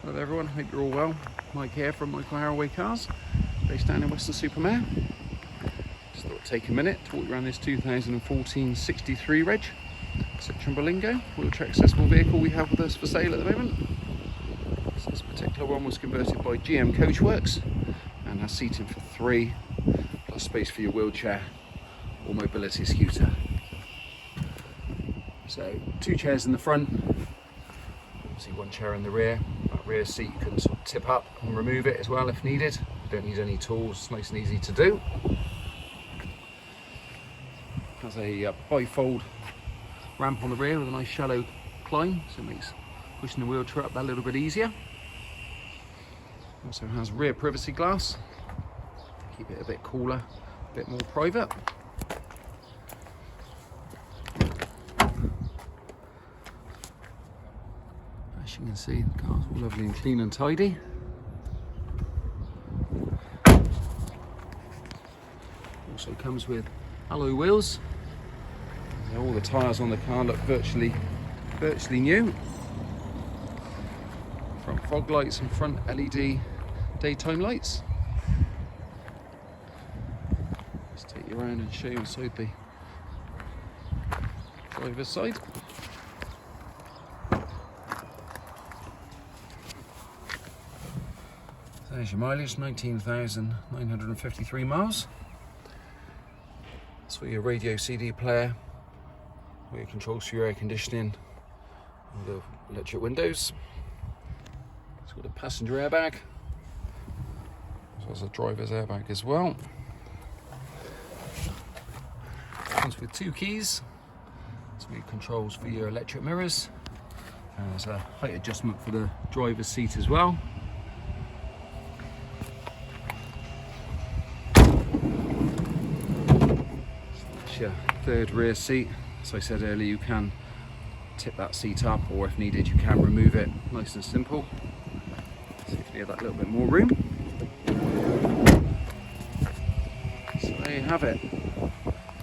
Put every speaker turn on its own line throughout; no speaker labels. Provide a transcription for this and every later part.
Hello there everyone, hope you're all well. Mike here from Michael Harraway Cars, based down in Weston Mare. Just thought I'd take a minute to walk around this 2014 63 reg Citroen Berlingo, wheelchair accessible vehicle we have with us for sale at the moment. So this particular one was converted by GM Coachworks and has seating for 3, plus space for your wheelchair or mobility scooter. So 2 chairs in the front, obviously 1 chair in the rear. That rear seat you can sort of tip up and remove it as well if needed. You don't need any tools, it's nice and easy to do. Has a bifold ramp on the rear with a nice shallow climb, so it makes pushing the wheelchair up that little bit easier. Also has rear privacy glass, keep it a bit cooler, a bit more private. As you can see, the car's all lovely and clean and tidy. Also comes with alloy wheels. All the tyres on the car look virtually new. Front fog lights and front LED daytime lights. Let's take you around and show you inside the driver's side. There's your mileage, 19,953 miles. That's for your radio CD player, where your controls for your air conditioning, and the electric windows. It's got a passenger airbag, as well as a driver's airbag as well. Comes with 2 keys. So your controls for your electric mirrors. And there's a height adjustment for the driver's seat as well. Your 3rd rear seat. As I said earlier, you can tip that seat up, or if needed you can remove it, nice and simple. So if you have that little bit more room. So there you have it. If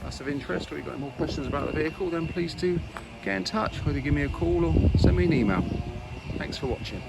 that's of interest, or you've got any more questions about the vehicle, then please do get in touch, either give me a call or send me an email. Thanks for watching.